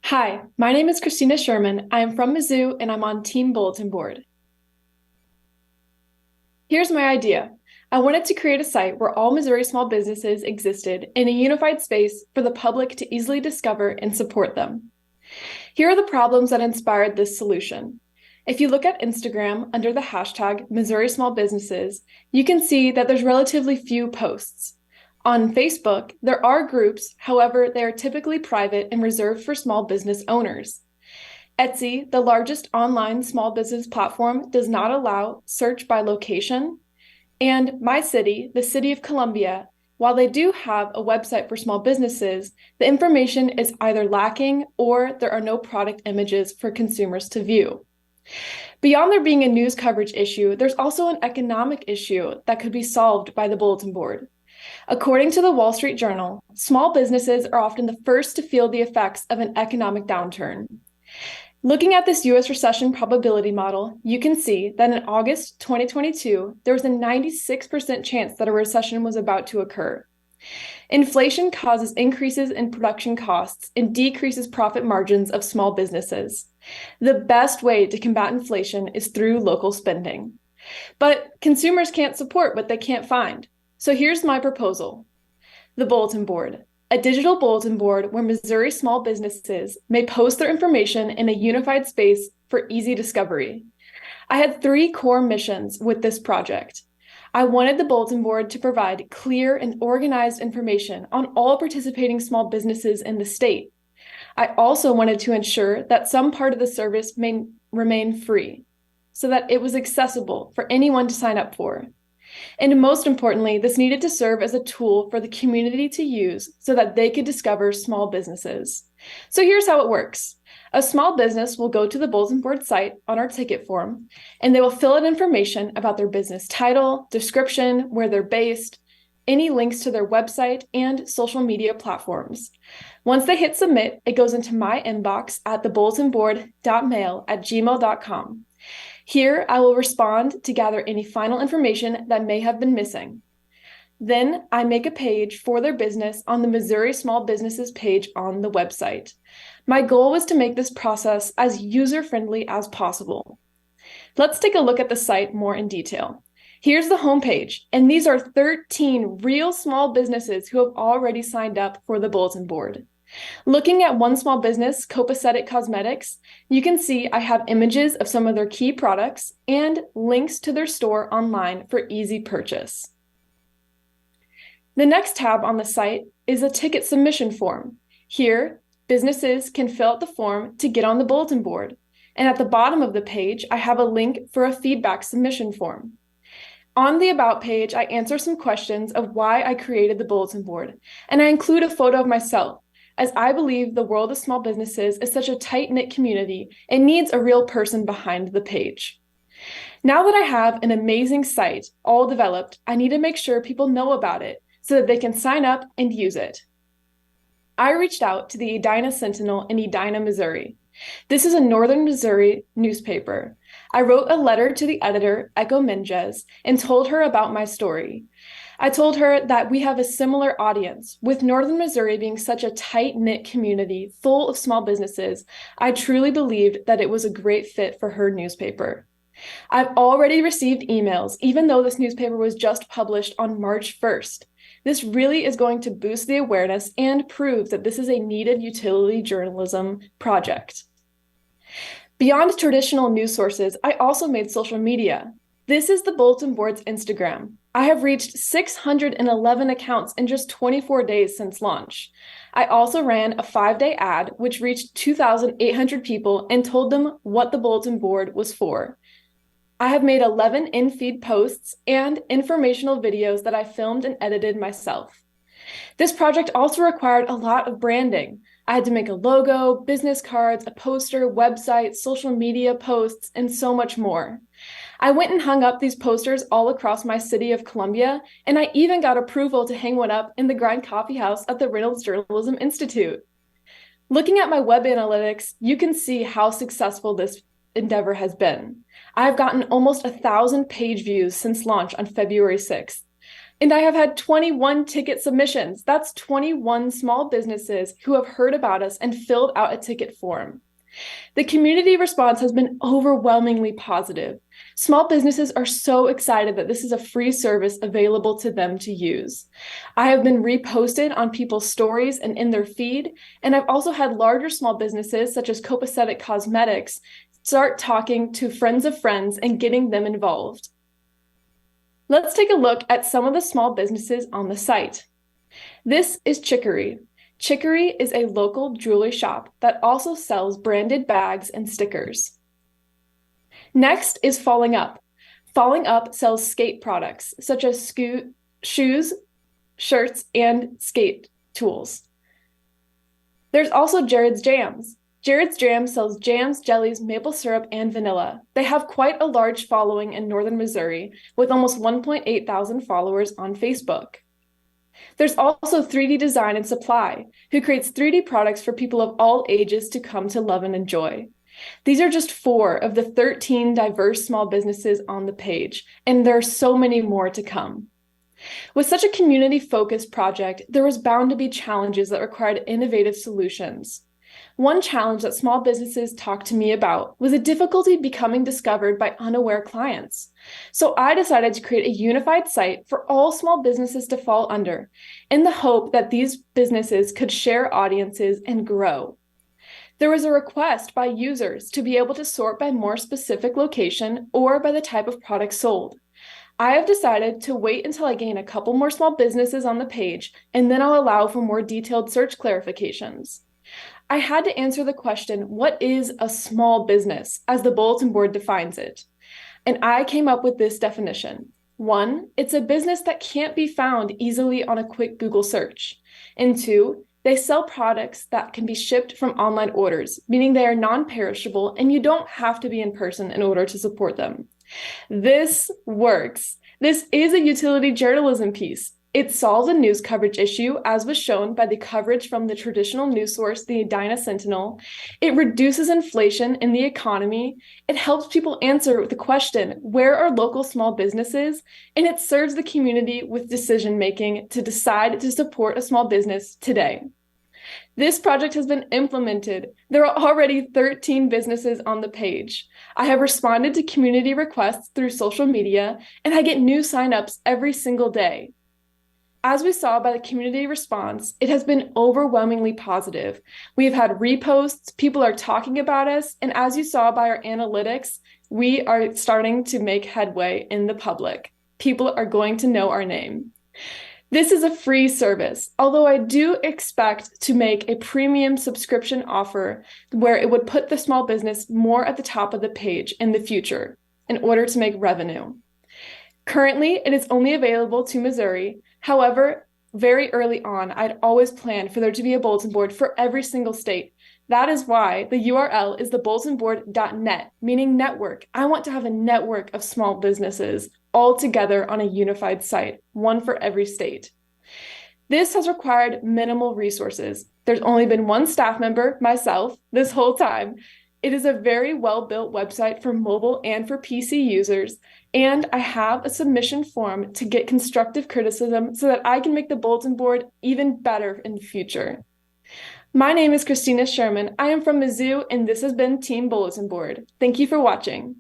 Hi, my name is Christina Sherman. I am from Mizzou and I'm on Team Bulletin Board. Here's my idea. I wanted to create a site where all Missouri small businesses existed in a unified space for the public to easily discover and support them. Here are the problems that inspired this solution. If you look at Instagram under the hashtag Missouri Small Businesses, you can see that there's relatively few posts. On Facebook, there are groups, however, they are typically private and reserved for small business owners. Etsy, the largest online small business platform, does not allow search by location. And My City, the City of Columbia, while they do have a website for small businesses, the information is either lacking or there are no product images for consumers to view. Beyond there being a news coverage issue, there's also an economic issue that could be solved by the bulletin board. According to the Wall Street Journal, small businesses are often the first to feel the effects of an economic downturn. Looking at this U.S. recession probability model, you can see that in August 2022, there was a 96% chance that a recession was about to occur. Inflation causes increases in production costs and decreases profit margins of small businesses. The best way to combat inflation is through local spending. But consumers can't support what they can't find. So here's my proposal. The bulletin board, a digital bulletin board where Missouri small businesses may post their information in a unified space for easy discovery. I had 3 core missions with this project. I wanted the bulletin board to provide clear and organized information on all participating small businesses in the state. I also wanted to ensure that some part of the service may remain free, so that it was accessible for anyone to sign up for. And most importantly, this needed to serve as a tool for the community to use so that they could discover small businesses. So here's how it works. A small business will go to the bulletin board site on our ticket form, and they will fill in information about their business title, description, where they're based, any links to their website, and social media platforms. Once they hit submit, it goes into my inbox at thebulletinboard.mail@gmail.com. Here, I will respond to gather any final information that may have been missing. Then I make a page for their business on the Missouri Small Businesses page on the website. My goal was to make this process as user-friendly as possible. Let's take a look at the site more in detail. Here's the homepage, and these are 13 real small businesses who have already signed up for the bulletin board. Looking at one small business, Copacetic Cosmetics, you can see I have images of some of their key products and links to their store online for easy purchase. The next tab on the site is a ticket submission form. Here, businesses can fill out the form to get on the bulletin board. And at the bottom of the page, I have a link for a feedback submission form. On the About page, I answer some questions of why I created the bulletin board, and I include a photo of myself, as I believe the world of small businesses is such a tight-knit community, it needs a real person behind the page. Now that I have an amazing site all developed, I need to make sure people know about it so that they can sign up and use it. I reached out to the Edina Sentinel in Edina, Missouri. This is a northern Missouri newspaper. I wrote a letter to the editor, Echo Menges, and told her about my story. I told her that we have a similar audience. With northern Missouri being such a tight-knit community full of small businesses, I truly believed that it was a great fit for her newspaper. I've already received emails, even though this newspaper was just published on March 1st. This really is going to boost the awareness and prove that this is a needed utility journalism project. Beyond traditional news sources, I also made social media. This is the bulletin board's Instagram. I have reached 611 accounts in just 24 days since launch. I also ran a 5-day ad, which reached 2,800 people and told them what the bulletin board was for. I have made 11 in-feed posts and informational videos that I filmed and edited myself. This project also required a lot of branding. I had to make a logo, business cards, a poster, website, social media posts, and so much more. I went and hung up these posters all across my city of Columbia, and I even got approval to hang one up in the Grind Coffee House at the Reynolds Journalism Institute. Looking at my web analytics, you can see how successful this endeavor has been. I've gotten almost 1,000 page views since launch on February 6th. And I have had 21 ticket submissions. That's 21 small businesses who have heard about us and filled out a ticket form. The community response has been overwhelmingly positive. Small businesses are so excited that this is a free service available to them to use. I have been reposted on people's stories and in their feed, and I've also had larger small businesses such as Copacetic Cosmetics start talking to friends of friends and getting them involved. Let's take a look at some of the small businesses on the site. This is Chicory. Chicory is a local jewelry shop that also sells branded bags and stickers. Next is Falling Up. Falling Up sells skate products such as shoes, shirts, and skate tools. There's also Jared's Jams. Jared's Jam sells jams, jellies, maple syrup, and vanilla. They have quite a large following in northern Missouri with almost 1.8 thousand followers on Facebook. There's also 3D Design and Supply, who creates 3D products for people of all ages to come to love and enjoy. These are just 4 of the 13 diverse small businesses on the page, and there are so many more to come. With such a community-focused project, there was bound to be challenges that required innovative solutions. One challenge that small businesses talked to me about was a difficulty becoming discovered by unaware clients. So I decided to create a unified site for all small businesses to fall under, in the hope that these businesses could share audiences and grow. There was a request by users to be able to sort by more specific location or by the type of product sold. I have decided to wait until I gain a couple more small businesses on the page, and then I'll allow for more detailed search clarifications. I had to answer the question, what is a small business, as the bulletin board defines it? And I came up with this definition. 1, it's a business that can't be found easily on a quick Google search. And 2, they sell products that can be shipped from online orders, meaning they are non-perishable and you don't have to be in person in order to support them. This works. This is a utility journalism piece. It solves a news coverage issue, as was shown by the coverage from the traditional news source, the Edina Sentinel. It reduces inflation in the economy. It helps people answer the question, where are local small businesses? And it serves the community with decision-making to decide to support a small business today. This project has been implemented. There are already 13 businesses on the page. I have responded to community requests through social media, and I get new signups every single day. As we saw by the community response, it has been overwhelmingly positive. We have had reposts, people are talking about us, and as you saw by our analytics, we are starting to make headway in the public. People are going to know our name. This is a free service, although I do expect to make a premium subscription offer where it would put the small business more at the top of the page in the future in order to make revenue. Currently, it is only available to Missouri. However, very early on, I'd always planned for there to be a bulletin board for every single state. That is why the URL is thebulletinboard.net, meaning network. I want to have a network of small businesses all together on a unified site, one for every state. This has required minimal resources. There's only been one staff member, myself, this whole time. It is a very well-built website for mobile and for PC users, and I have a submission form to get constructive criticism so that I can make the bulletin board even better in the future. My name is Christina Sherman. I am from Mizzou, and this has been Team Bulletin Board. Thank you for watching.